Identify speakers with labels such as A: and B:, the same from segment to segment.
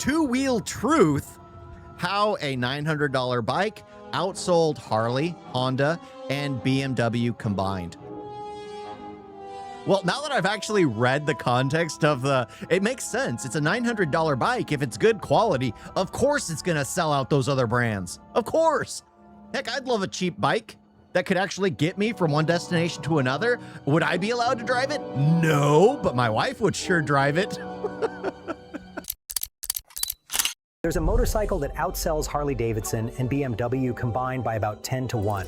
A: to WheelTruth how a $900 bike outsold Harley, Honda, and BMW combined. Well, now that I've actually read the context of it makes sense. It's a $900 bike. If it's good quality, of course it's going to sell out those other brands. Of course. Heck, I'd love a cheap bike that could actually get me from one destination to another. Would I be allowed to drive it? No, but my wife would sure drive it.
B: There's a motorcycle that outsells Harley-Davidson and BMW combined by about 10 to 1.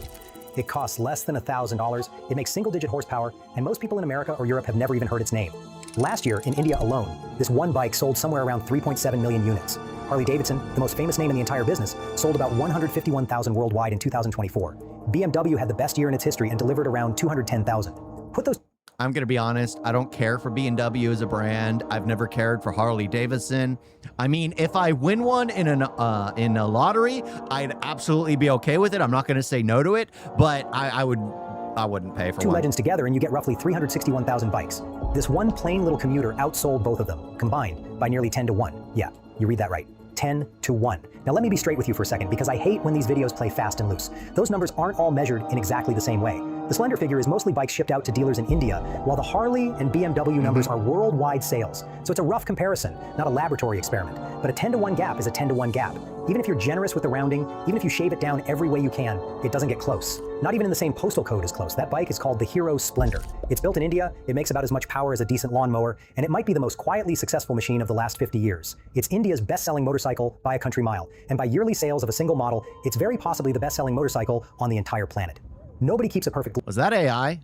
B: It costs less than $1,000, it makes single-digit horsepower, and most people in America or Europe have never even heard its name. Last year, in India alone, this one bike sold somewhere around 3.7 million units. Harley-Davidson, the most famous name in the entire business, sold about 151,000 worldwide in 2024. BMW had the best year in its history and delivered around 210,000. Put those...
A: I'm going to be honest, I don't care for BMW as a brand. I've never cared for Harley-Davidson. I mean, if I win one in a lottery, I'd absolutely be okay with it. I'm not going to say no to it, but I wouldn't pay for
B: two
A: one.
B: legends together and you get roughly 361,000 bikes. This one plain little commuter outsold both of them, combined, by nearly 10 to 1. Yeah, you read that right. 10 to 1. Now let me be straight with you for a second, because I hate when these videos play fast and loose. Those numbers aren't all measured in exactly the same way. The Splendor figure is mostly bikes shipped out to dealers in India, while the Harley and BMW numbers are worldwide sales. So it's a rough comparison, not a laboratory experiment. But a 10 to 1 gap is a 10 to 1 gap. Even if you're generous with the rounding, even if you shave it down every way you can, it doesn't get close. Not even in the same postal code is close. That bike is called the Hero Splendor. It's built in India, it makes about as much power as a decent lawnmower, and it might be the most quietly successful machine of the last 50 years. It's India's best-selling motorcycle by a country mile, and by yearly sales of a single model, it's very possibly the best-selling motorcycle on the entire planet. Nobody keeps a perfect...
A: Was that AI?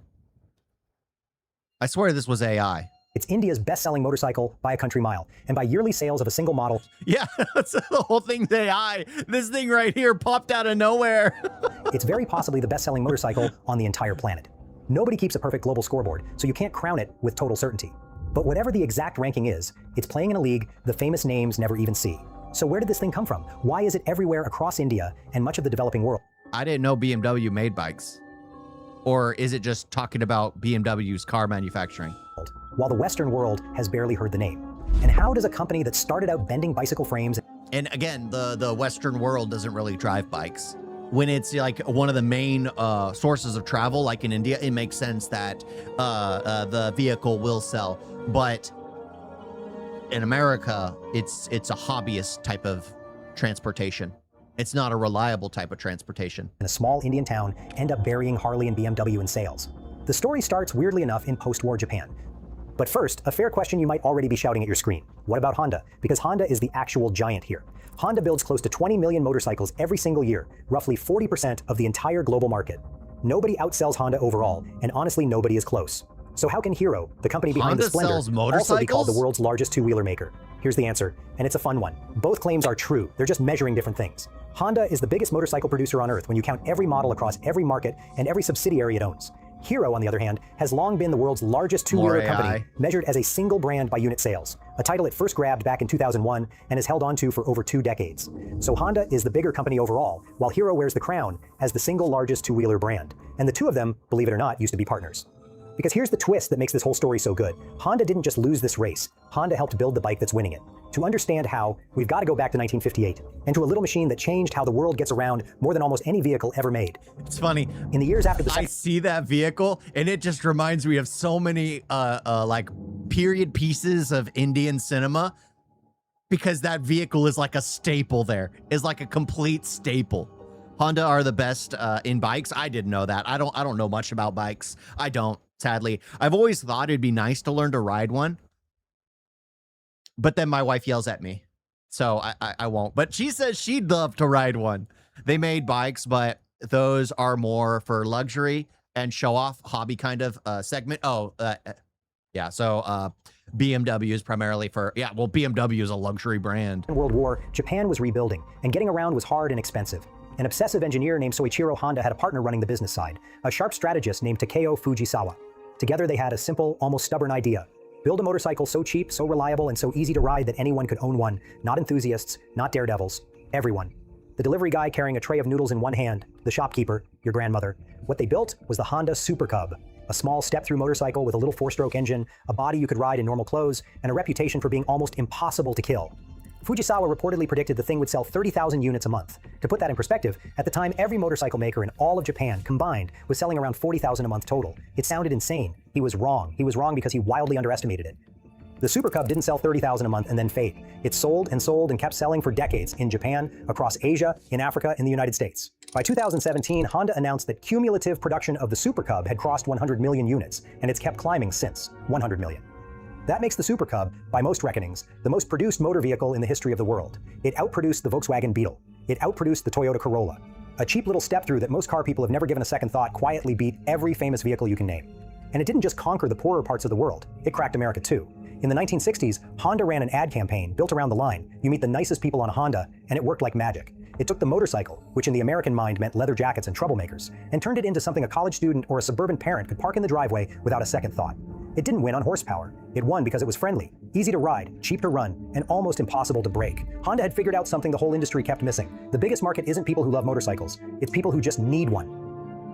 A: I swear this was AI.
B: It's India's best-selling motorcycle by a country mile, and by yearly sales of a single model...
A: Yeah, the whole thing's AI. This thing right here popped out of nowhere.
B: It's very possibly the best-selling motorcycle on the entire planet. Nobody keeps a perfect global scoreboard, so you can't crown it with total certainty. But whatever the exact ranking is, it's playing in a league the famous names never even see. So where did this thing come from? Why is it everywhere across India and much of the developing world?
A: I didn't know BMW made bikes. Or is it just talking about BMW's car manufacturing?
B: While the Western world has barely heard the name. And how does a company that started out bending bicycle frames...
A: And again, the Western world doesn't really drive bikes. When it's like one of the main sources of travel, like in India, it makes sense that the vehicle will sell. But in America, it's a hobbyist type of transportation. It's not a reliable type of transportation.
B: In a small Indian town, end up burying Harley and BMW in sales. The story starts, weirdly enough, in post-war Japan. But first, a fair question you might already be shouting at your screen. What about Honda? Because Honda is the actual giant here. Honda builds close to 20 million motorcycles every single year, roughly 40% of the entire global market. Nobody outsells Honda overall, and honestly, nobody is close. So how can Hero, the company behind the Splendor, also be called the world's largest two-wheeler maker? Here's the answer, and it's a fun one. Both claims are true, they're just measuring different things. Honda is the biggest motorcycle producer on Earth when you count every model across every market and every subsidiary it owns. Hero, on the other hand, has long been the world's largest two-wheeler company, measured as a single brand by unit sales, a title it first grabbed back in 2001 and has held on to for over 2 decades. So Honda is the bigger company overall, while Hero wears the crown as the single largest two-wheeler brand. And the two of them, believe it or not, used to be partners. Because here's the twist that makes this whole story so good. Honda didn't just lose this race. Honda helped build the bike that's winning it. To understand how, we've got to go back to 1958, and to a little machine that changed how the world gets around more than almost any vehicle ever made.
A: It's funny.
B: In the years after the...
A: I see that vehicle, and it just reminds me of so many like period pieces of Indian cinema, because that vehicle is like a staple there. Is like a complete staple. Honda are the best in bikes. I didn't know that. I don't know much about bikes. I don't. Sadly, I've always thought it'd be nice to learn to ride one, but then my wife yells at me, so I won't. But she says she'd love to ride one. They made bikes, but those are more for luxury and show off hobby kind of segment. Yeah. So BMW is primarily for, yeah, well, BMW is a luxury brand.
B: In World War, Japan was rebuilding, and getting around was hard and expensive. An obsessive engineer named Soichiro Honda had a partner running the business side, a sharp strategist named Takeo Fujisawa. Together they had a simple, almost stubborn idea. Build a motorcycle so cheap, so reliable, and so easy to ride that anyone could own one. Not enthusiasts, not daredevils, everyone. The delivery guy carrying a tray of noodles in one hand, the shopkeeper, your grandmother. What they built was the Honda Super Cub, a small step-through motorcycle with a little 4-stroke engine, a body you could ride in normal clothes, and a reputation for being almost impossible to kill. Fujisawa reportedly predicted the thing would sell 30,000 units a month. To put that in perspective, at the time every motorcycle maker in all of Japan combined was selling around 40,000 a month total. It sounded insane. He was wrong. He was wrong because he wildly underestimated it. The Super Cub didn't sell 30,000 a month and then fade. It sold and kept selling for decades in Japan, across Asia, in Africa, in the United States. By 2017, Honda announced that cumulative production of the Super Cub had crossed 100 million units, and it's kept climbing since, 100 million. That makes the Super Cub, by most reckonings, the most produced motor vehicle in the history of the world. It outproduced the Volkswagen Beetle. It outproduced the Toyota Corolla. A cheap little step-through that most car people have never given a second thought quietly beat every famous vehicle you can name. And it didn't just conquer the poorer parts of the world, it cracked America too. In the 1960s, Honda ran an ad campaign built around the line, "You meet the nicest people on a Honda," and it worked like magic. It took the motorcycle, which in the American mind meant leather jackets and troublemakers, and turned it into something a college student or a suburban parent could park in the driveway without a second thought. It didn't win on horsepower. It won because it was friendly, easy to ride, cheap to run, and almost impossible to break. Honda had figured out something the whole industry kept missing. The biggest market isn't people who love motorcycles, it's people who just need one.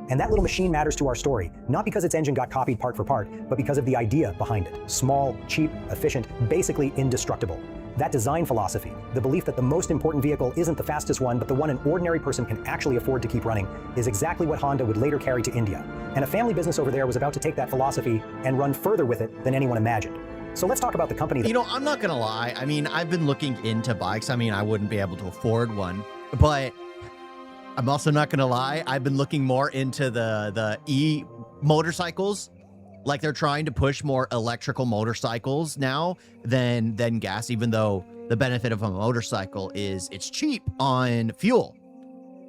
B: And that little machine matters to our story, not because its engine got copied part for part, but because of the idea behind it. Small, cheap, efficient, basically indestructible. That design philosophy, the belief that the most important vehicle isn't the fastest one, but the one an ordinary person can actually afford to keep running, is exactly what Honda would later carry to India. And a family business over there was about to take that philosophy and run further with it than anyone imagined. So let's talk about the company that—
A: You know, I'm not gonna lie. I mean, I've been looking into bikes. I mean, I wouldn't be able to afford one, but I'm also not gonna lie. I've been looking more into the e-motorcycles. Like they're trying to push more electrical motorcycles now than gas, even though the benefit of a motorcycle is it's cheap on fuel,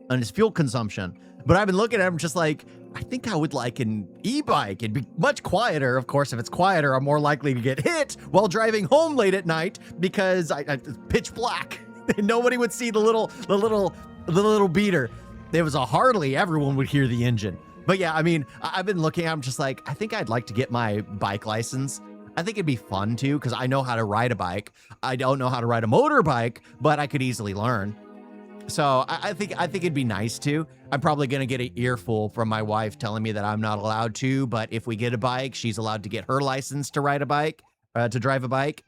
A: on its fuel consumption. But I've been looking at them just like, I think I would like an e-bike. It'd be much quieter. Of course, if it's quieter, I'm more likely to get hit while driving home late at night because it's pitch black. Nobody would see the little beater. There was a Harley, everyone would hear the engine. But yeah, I mean, I've been looking, I'm just like, I think I'd like to get my bike license. I think it'd be fun too, because I know how to ride a bike. I don't know how to ride a motorbike, but I could easily learn. So I think it'd be nice to. I'm probably gonna get an earful from my wife telling me that I'm not allowed to, but if we get a bike, she's allowed to get her license to ride a bike, to drive a bike.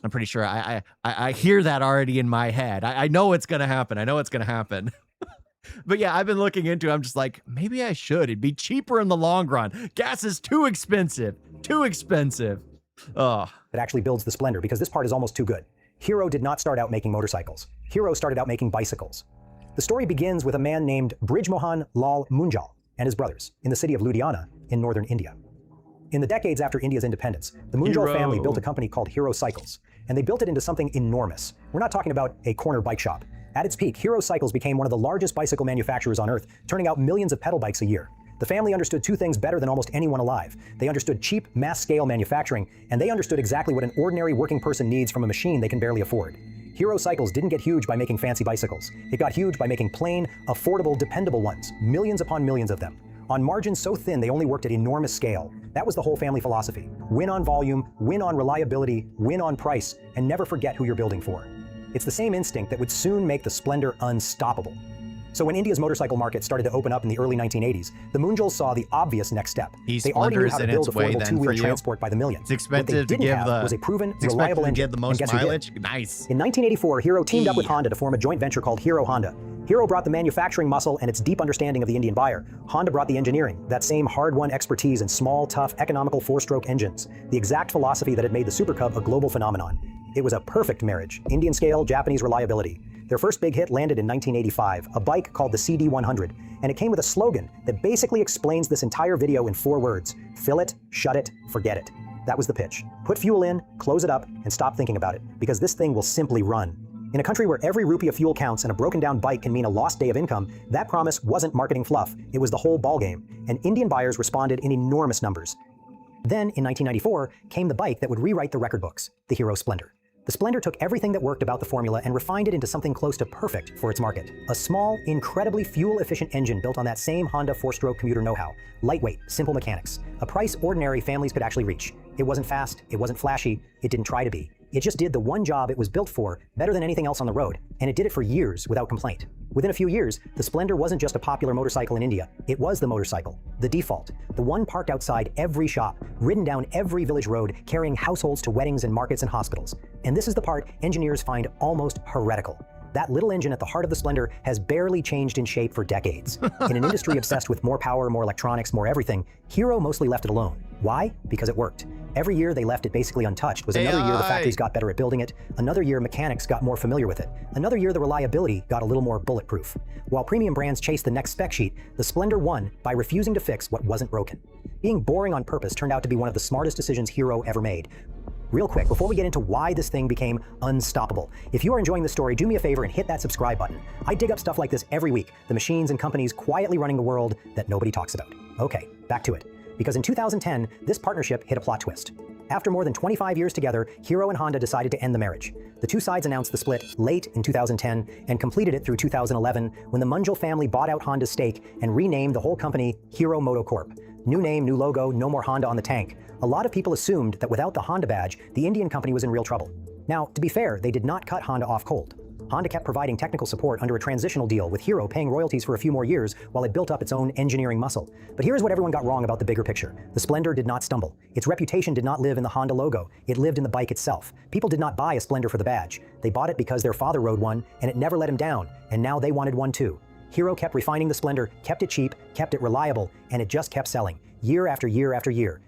A: I'm pretty sure I hear that already in my head. I know it's gonna happen. I know it's gonna happen. But yeah, I've been looking into it. I'm just like, maybe I should. It'd be cheaper in the long run. Gas is too expensive. Too expensive. Oh.
B: that actually builds the Splendor, because this part is almost too good. Hero did not start out making motorcycles. Hero started out making bicycles. The story begins with a man named Brijmohan Lal Munjal and his brothers in the city of Ludhiana in northern India. In the decades after India's independence, the Munjal family built a company called Hero Cycles, and they built it into something enormous. We're not talking about a corner bike shop. At its peak, Hero Cycles became one of the largest bicycle manufacturers on earth, turning out millions of pedal bikes a year. The family understood two things better than almost anyone alive. They understood cheap, mass-scale manufacturing, and they understood exactly what an ordinary working person needs from a machine they can barely afford. Hero Cycles didn't get huge by making fancy bicycles. It got huge by making plain, affordable, dependable ones, millions upon millions of them. On margins so thin they only worked at enormous scale. That was the whole family philosophy. Win on volume, win on reliability, win on price, and never forget who you're building for. It's the same instinct that would soon make the Splendor unstoppable. So when India's motorcycle market started to open up in the early 1980s, the Munjals saw the obvious next step. They already knew how to build affordable two-wheel transport by the millions.
A: It's expensive to give
B: was a proven, reliable engine.
A: The most mileage. Nice.
B: In 1984, Hero teamed up with Honda to form a joint venture called Hero Honda. Hero brought the manufacturing muscle and its deep understanding of the Indian buyer. Honda brought the engineering, that same hard-won expertise in small, tough, economical four-stroke engines, the exact philosophy that had made the Super Cub a global phenomenon. It was a perfect marriage: Indian scale, Japanese reliability. Their first big hit landed in 1985, a bike called the CD100, and it came with a slogan that basically explains this entire video in 4 words: fill it, shut it, forget it. That was the pitch. Put fuel in, close it up, and stop thinking about it, because this thing will simply run. In a country where every rupee of fuel counts and a broken down bike can mean a lost day of income, that promise wasn't marketing fluff, it was the whole ballgame, and Indian buyers responded in enormous numbers. Then, in 1994, came the bike that would rewrite the record books, the Hero Splendor. The Splendor took everything that worked about the formula and refined it into something close to perfect for its market. A small, incredibly fuel-efficient engine built on that same Honda 4-stroke commuter know-how. Lightweight, simple mechanics. A price ordinary families could actually reach. It wasn't fast, it wasn't flashy, it didn't try to be. It just did the one job it was built for better than anything else on the road, and it did it for years without complaint. Within a few years, the Splendor wasn't just a popular motorcycle in India, it was the motorcycle, the default, the one parked outside every shop, ridden down every village road, carrying households to weddings and markets and hospitals. And this is the part engineers find almost heretical. That little engine at the heart of the Splendor has barely changed in shape for decades. In an industry obsessed with more power, more electronics, more everything, Hero mostly left it alone. Why? Because it worked. Every year they left it basically untouched was another year the factories got better at building it, another year mechanics got more familiar with it, another year the reliability got a little more bulletproof. While premium brands chased the next spec sheet, the Splendor won by refusing to fix what wasn't broken. Being boring on purpose turned out to be one of the smartest decisions Hero ever made. Real quick, before we get into why this thing became unstoppable, if you are enjoying the story, do me a favor and hit that subscribe button. I dig up stuff like this every week, the machines and companies quietly running the world that nobody talks about. Okay, back to it. Because in 2010, this partnership hit a plot twist. After more than 25 years together, Hero and Honda decided to end the marriage. The two sides announced the split late in 2010 and completed it through 2011 when the Munjal family bought out Honda's stake and renamed the whole company Hero MotoCorp. New name, new logo, no more Honda on the tank. A lot of people assumed that without the Honda badge, the Indian company was in real trouble. Now, to be fair, they did not cut Honda off cold. Honda kept providing technical support under a transitional deal, with Hero paying royalties for a few more years while it built up its own engineering muscle. But here's what everyone got wrong about the bigger picture. The Splendor did not stumble. Its reputation did not live in the Honda logo. It lived in the bike itself. People did not buy a Splendor for the badge. They bought it because their father rode one, and it never let him down, and now they wanted one too. Hero kept refining the Splendor, kept it cheap, kept it reliable, and it just kept selling, year after year after year.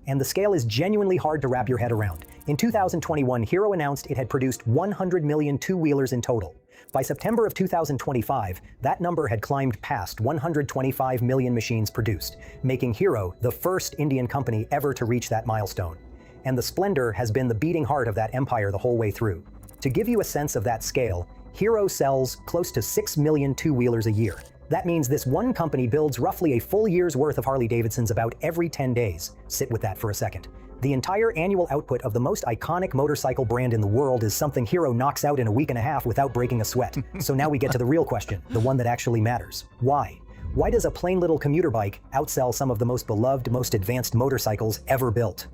B: And the scale is genuinely hard to wrap your head around. In 2021, Hero announced it had produced 100 million two-wheelers in total. By September of 2025, that number had climbed past 125 million machines produced, making Hero the first Indian company ever to reach that milestone. And the Splendor has been the beating heart of that empire the whole way through. To give you a sense of that scale, Hero sells close to 6 million two-wheelers a year. That means this one company builds roughly a full year's worth of Harley-Davidsons about every 10 days. Sit with that for a second. The entire annual output of the most iconic motorcycle brand in the world is something Hero knocks out in a week and a half without breaking a sweat. So now we get to the real question, the one that actually matters. Why? Why does a plain little commuter bike outsell some of the most beloved, most advanced motorcycles ever built?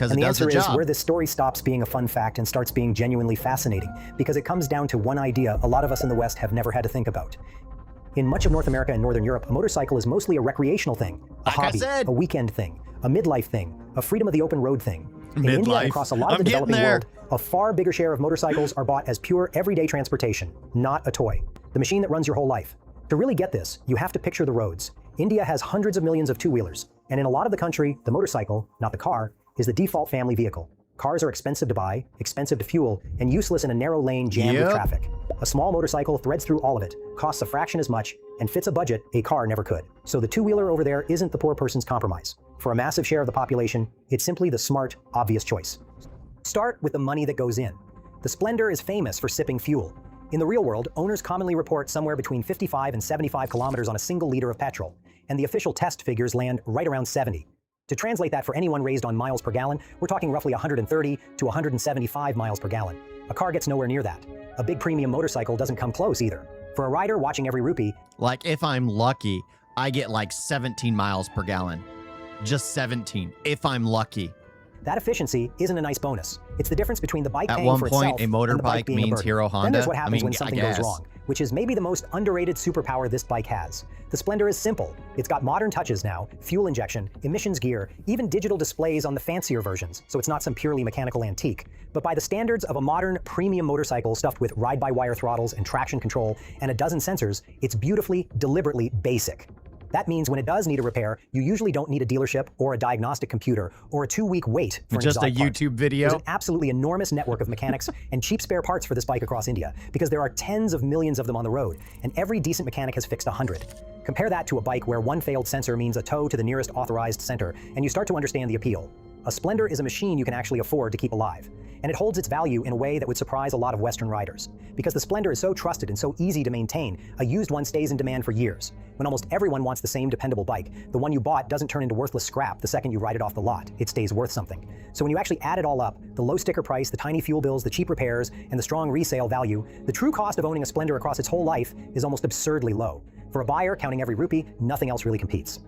B: And the answer is where this story stops being a fun fact and starts being genuinely fascinating, because it comes down to one idea a lot of us in the West have never had to think about. In much of North America and Northern Europe, a motorcycle is mostly a recreational thing, a hobby, a weekend thing, a midlife thing, a freedom of the open road thing. In India and across a lot of the developing world, a far bigger share of motorcycles are bought as pure everyday transportation, not a toy, the machine that runs your whole life. To really get this, you have to picture the roads. India has hundreds of millions of two-wheelers, and in a lot of the country, the motorcycle, not the car, is the default family vehicle. Cars are expensive to buy, expensive to fuel, and useless in a narrow lane jammed with traffic. A small motorcycle threads through all of it, costs a fraction as much, and fits a budget a car never could. So the two-wheeler over there isn't the poor person's compromise. For a massive share of the population, it's simply the smart, obvious choice. Start with the money that goes in. The Splendor is famous for sipping fuel. In the real world, owners commonly report somewhere between 55 and 75 kilometers on a single liter of petrol, and the official test figures land right around 70. To translate that for anyone raised on miles per gallon, we're talking roughly 130 to 175 miles per gallon. A car gets nowhere near that. A big premium motorcycle doesn't come close either. For a rider watching every rupee,
A: like if I'm lucky, I get like 17 miles per gallon. Just 17, if I'm lucky.
B: That efficiency isn't a nice bonus. It's the difference between the bike
A: At
B: paying
A: one
B: for
A: point,
B: itself
A: a
B: and the bike
A: motorbike
B: being a
A: means
B: burden.
A: Hero Honda.
B: Then there's what happens when
A: I
B: something goes wrong, which is maybe the most underrated superpower this bike has. The Splendor is simple. It's got modern touches now, fuel injection, emissions gear, even digital displays on the fancier versions, so it's not some purely mechanical antique. But by the standards of a modern premium motorcycle stuffed with ride-by-wire throttles and traction control and a dozen sensors, it's beautifully, deliberately basic. That means when it does need a repair, you usually don't need a dealership or a diagnostic computer or a 2-week wait for
A: just a YouTube video.
B: There's an absolutely enormous network of mechanics and cheap spare parts for this bike across India, because there are tens of millions of them on the road, and every decent mechanic has fixed 100. Compare that to a bike where one failed sensor means a tow to the nearest authorized center, and you start to understand the appeal. A Splendor is a machine you can actually afford to keep alive, and it holds its value in a way that would surprise a lot of Western riders. Because the Splendor is so trusted and so easy to maintain, a used one stays in demand for years. When almost everyone wants the same dependable bike, the one you bought doesn't turn into worthless scrap the second you ride it off the lot. It stays worth something. So when you actually add it all up, the low sticker price, the tiny fuel bills, the cheap repairs, and the strong resale value, the true cost of owning a Splendor across its whole life is almost absurdly low. For a buyer, counting every rupee, nothing else really competes.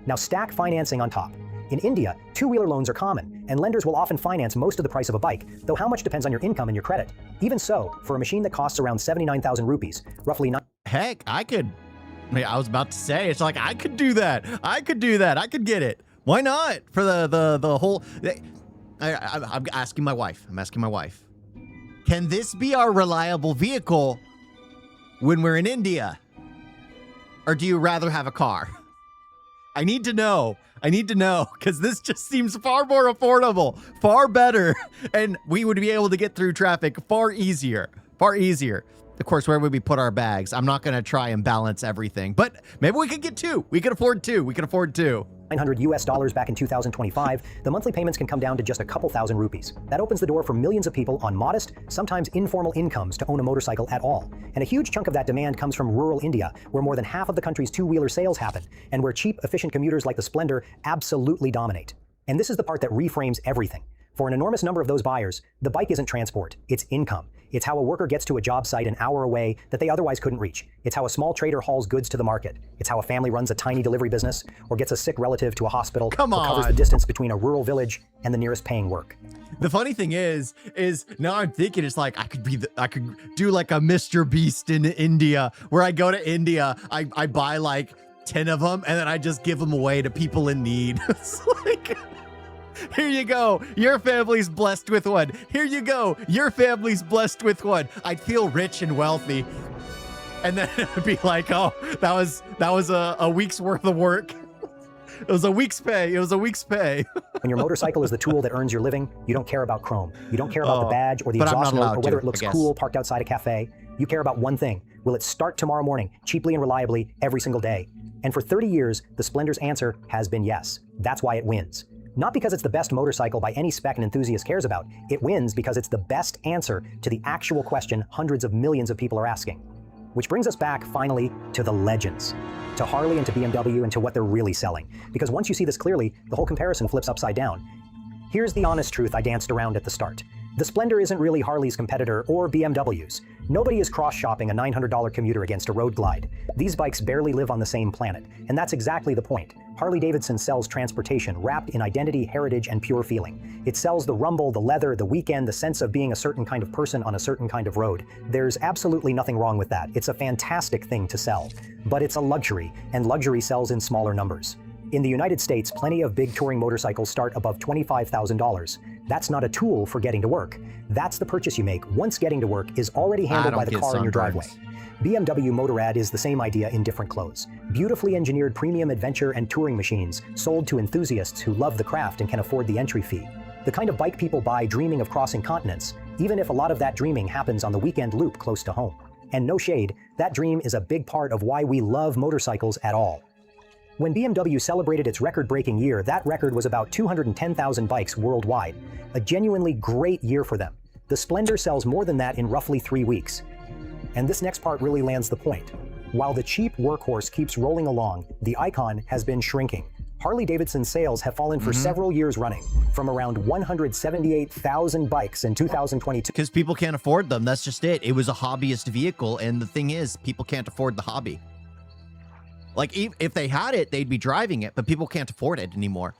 B: Now stack financing on top. In India, two-wheeler loans are common, and lenders will often finance most of the price of a bike, though how much depends on your income and your credit. Even so, for a machine that costs around 79,000 rupees, roughly 9...
A: Heck, I was about to say, it's like, I could do that. I could get it. Why not? For the whole... I'm asking my wife. Can this be our reliable vehicle when we're in India? Or do you rather have a car? I need to know, because this just seems far more affordable, far better, and we would be able to get through traffic far easier. Of course, where would we put our bags? I'm not going to try and balance everything, but maybe we could get two. We could afford two.
B: $900 back in 2025, the monthly payments can come down to just a couple thousand rupees. That opens the door for millions of people on modest, sometimes informal incomes to own a motorcycle at all. And a huge chunk of that demand comes from rural India, where more than half of the country's two-wheeler sales happen, and where cheap, efficient commuters like the Splendor absolutely dominate. And this is the part that reframes everything. For an enormous number of those buyers, the bike isn't transport, it's income. It's how a worker gets to a job site an hour away that they otherwise couldn't reach. It's how a small trader hauls goods to the market. It's how a family runs a tiny delivery business or gets a sick relative to a hospital or covers the distance between a rural village and the nearest paying work.
A: The funny thing is now I'm thinking it's like I could do like a Mr. Beast in India, where I go to India, I buy like 10 of them and then I just give them away to people in need. It's like, here you go. Your family's blessed with one. Here you go. Your family's blessed with one. I'd feel rich and wealthy. And then it would be like, oh, that was a week's worth of work. It was a week's pay.
B: When your motorcycle is the tool that earns your living, you don't care about chrome. You don't care about the badge or the exhaust note or whether it looks cool parked outside a cafe. You care about one thing. Will it start tomorrow morning, cheaply and reliably, every single day? And for 30 years, the Splendor's answer has been yes. That's why it wins. Not because it's the best motorcycle by any spec an enthusiast cares about. It wins because it's the best answer to the actual question hundreds of millions of people are asking. Which brings us back, finally, to the legends. To Harley and to BMW and to what they're really selling. Because once you see this clearly, the whole comparison flips upside down. Here's the honest truth I danced around at the start. The Splendor isn't really Harley's competitor or BMW's. Nobody is cross-shopping a $900 commuter against a Road Glide. These bikes barely live on the same planet, and that's exactly the point. Harley-Davidson sells transportation wrapped in identity, heritage, and pure feeling. It sells the rumble, the leather, the weekend, the sense of being a certain kind of person on a certain kind of road. There's absolutely nothing wrong with that. It's a fantastic thing to sell. But it's a luxury, and luxury sells in smaller numbers. In the United States, plenty of big touring motorcycles start above $25,000. That's not a tool for getting to work. That's the purchase you make once getting to work is already handled by the car in your driveway. BMW Motorrad is the same idea in different clothes. Beautifully engineered premium adventure and touring machines sold to enthusiasts who love the craft and can afford the entry fee. The kind of bike people buy dreaming of crossing continents, even if a lot of that dreaming happens on the weekend loop close to home. And no shade, that dream is a big part of why we love motorcycles at all. When BMW celebrated its record-breaking year, that record was about 210,000 bikes worldwide. A genuinely great year for them. The Splendor sells more than that in roughly 3 weeks. And this next part really lands the point. While the cheap workhorse keeps rolling along, the icon has been shrinking. Harley-Davidson sales have fallen for several years running, from around 178,000 bikes in 2022.
A: Because people can't afford them, that's just it. It was a hobbyist vehicle, and the thing is, people can't afford the hobby. Like, if they had it, they'd be driving it, but people can't afford it anymore.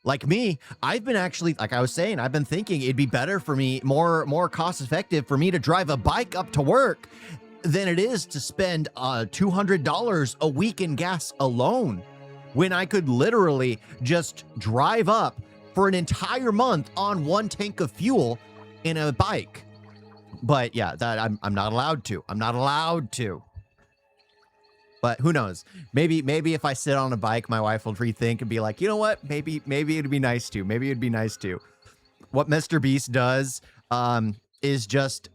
A: Like me, I've been actually, like I was saying, I've been thinking it'd be better for me, more cost effective for me to drive a bike up to work than it is to spend $200 a week in gas alone, when I could literally just drive up for an entire month on one tank of fuel in a bike. But yeah, that I'm not allowed to. I'm not allowed to. But who knows? Maybe if I sit on a bike, my wife will rethink and be like, you know what? Maybe it'd be nice to. Maybe it'd be nice to. What Mr. Beast does is just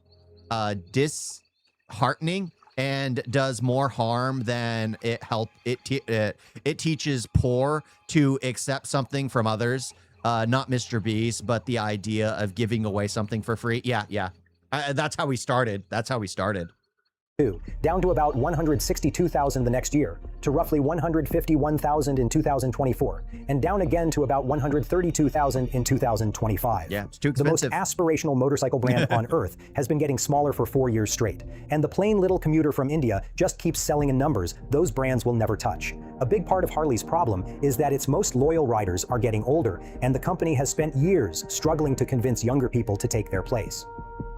A: disheartening and does more harm than it helps. It teaches poor to accept something from others. Not Mr. Beast, but the idea of giving away something for free. Yeah. That's how we started.
B: down to about 162,000 the next year, to roughly 151,000 in 2024, and down again to about 132,000 in 2025.
A: Yeah, it's too
B: The most
A: expensive.
B: aspirational motorcycle brand on earth has been getting smaller for 4 years straight, and the plain little commuter from India just keeps selling in numbers those brands will never touch. A big part of Harley's problem is that its most loyal riders are getting older, and the company has spent years struggling to convince younger people to take their place.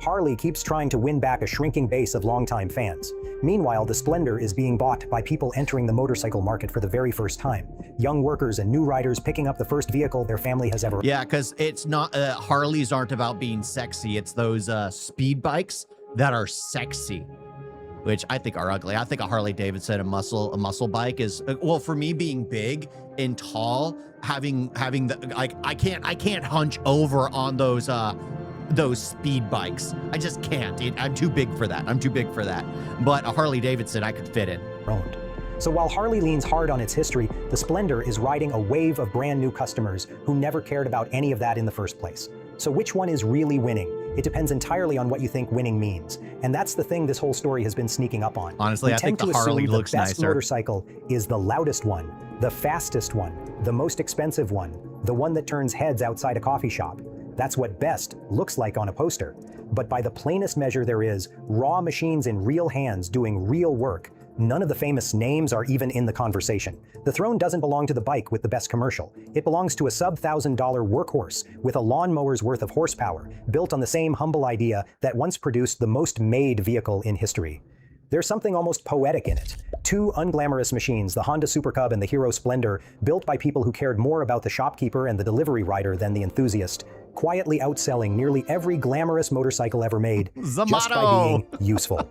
B: Harley keeps trying to win back a shrinking base of longtime fans. Meanwhile, the Splendor is being bought by people entering the motorcycle market for the very first time. Young workers and new riders picking up the first vehicle their family has ever.
A: Yeah, because it's not, Harleys aren't about being sexy. It's those speed bikes that are sexy, which I think are ugly. I think a Harley Davidson, a muscle bike is, well, for me being big and tall, having the, like, I can't hunch over on those speed bikes. I just can't. I'm too big for that. I'm too big for that. But a Harley Davidson, I could fit in.
B: Owned. So while Harley leans hard on its history, the Splendor is riding a wave of brand new customers who never cared about any of that in the first place. So which one is really winning? It depends entirely on what you think winning means. And that's the thing this whole story has been sneaking up on.
A: Honestly, I think the Harley looks
B: the best
A: nicer.
B: motorcycle is the loudest one, the fastest one, the most expensive one, the one that turns heads outside a coffee shop. That's what best looks like on a poster. But by the plainest measure there is, raw machines in real hands doing real work. None of the famous names are even in the conversation. The throne doesn't belong to the bike with the best commercial. It belongs to a sub-$1,000 workhorse with a lawnmower's worth of horsepower, built on the same humble idea that once produced the most made vehicle in history. There's something almost poetic in it. Two unglamorous machines, the Honda Super Cub and the Hero Splendor, built by people who cared more about the shopkeeper and the delivery rider than the enthusiast, quietly outselling nearly every glamorous motorcycle ever made just by being useful.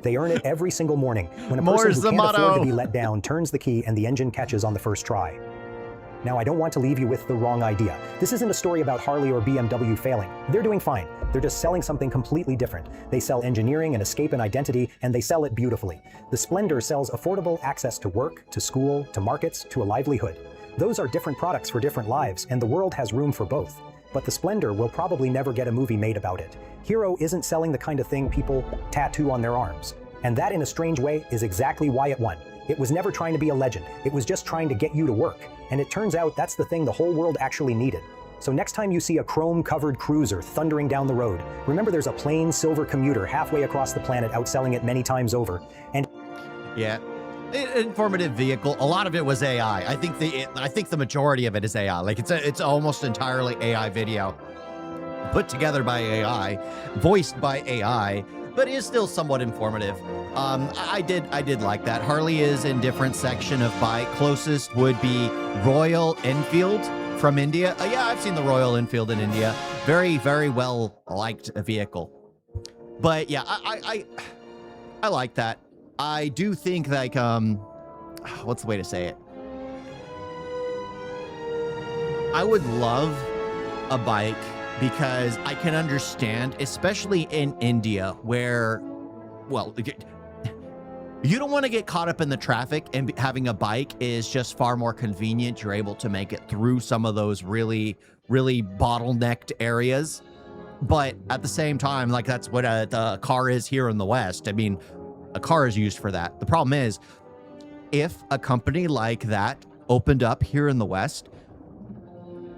B: They earn it every single morning when a person who can't afford to be let down turns the key and the engine catches on the first try. Now, I don't want to leave you with the wrong idea. This isn't a story about Harley or BMW failing. They're doing fine. They're just selling something completely different. They sell engineering and escape and identity, and they sell it beautifully. The Splendor sells affordable access to work, to school, to markets, to a livelihood. Those are different products for different lives, and the world has room for both. But the Splendor will probably never get a movie made about it. Hero isn't selling the kind of thing people tattoo on their arms. And that, in a strange way, is exactly why it won. It was never trying to be a legend. It was just trying to get you to work. And it turns out that's the thing the whole world actually needed. So next time you see a chrome-covered cruiser thundering down the road, remember there's a plain silver commuter halfway across the planet outselling it many times over. And
A: yeah, informative vehicle. A lot of it was AI. I think the majority of it is AI. Like it's almost entirely AI video, put together by AI, voiced by AI, but is still somewhat informative. I did like that. Harley is in different section of bike. Closest would be Royal Enfield from India. Yeah, I've seen the Royal Enfield in India. Very, very well liked vehicle. But yeah, I like that. I do think like what's the way to say it? I would love a bike because I can understand, especially in India, where, well, you don't want to get caught up in the traffic, and having a bike is just far more convenient. You're able to make it through some of those really, really bottlenecked areas. But at the same time, like that's what the car is here in the West. I mean, a car is used for that. The problem is, if a company like that opened up here in the West,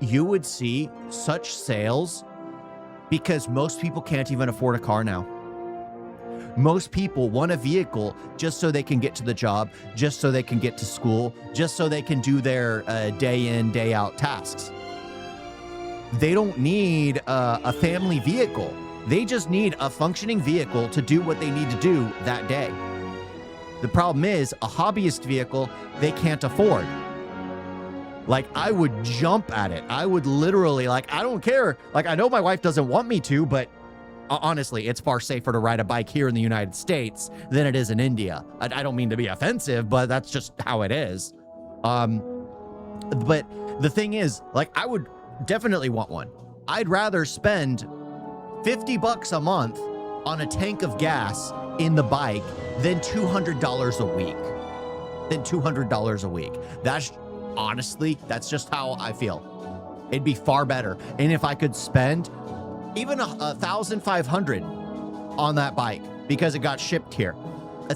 A: you would see such sales because most people can't even afford a car now. Most people want a vehicle just so they can get to the job, just so they can get to school, just so they can do their day in, day out tasks. They don't need a family vehicle. They just need a functioning vehicle to do what they need to do that day. The problem is, a hobbyist vehicle, they can't afford. Like, I would jump at it. I would literally, like, I don't care. Like, I know my wife doesn't want me to, but honestly, it's far safer to ride a bike here in the United States than it is in India. I don't mean to be offensive, but that's just how it is. But the thing is, like, I would definitely want one. I'd rather spend $50 a month on a tank of gas in the bike than $200 a week. $200 a week. That's honestly, that's just how I feel. It'd be far better. And if I could spend even $1,500 on that bike because it got shipped here,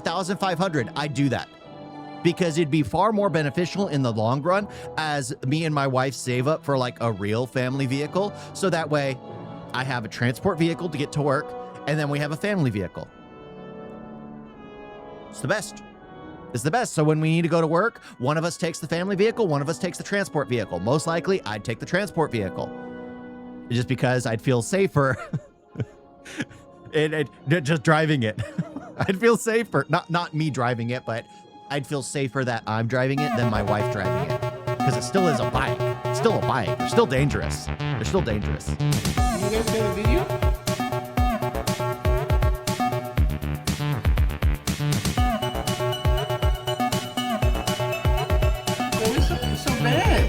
A: $1,500, I'd do that. Because it'd be far more beneficial in the long run as me and my wife save up for like a real family vehicle. So that way I have a transport vehicle to get to work, and then we have a family vehicle. It's the best. It's the best. So when we need to go to work, one of us takes the family vehicle, one of us takes the transport vehicle. Most likely, I'd take the transport vehicle. Just because I'd feel safer just driving it. I'd feel safer. Not me driving it, but I'd feel safer that I'm driving it than my wife driving it. Because it still is a bike. It's still a bike. They're still dangerous. They're still dangerous.
C: You guys see the video? So bad.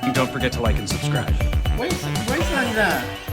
D: And don't forget to like and subscribe.
C: Wait on that.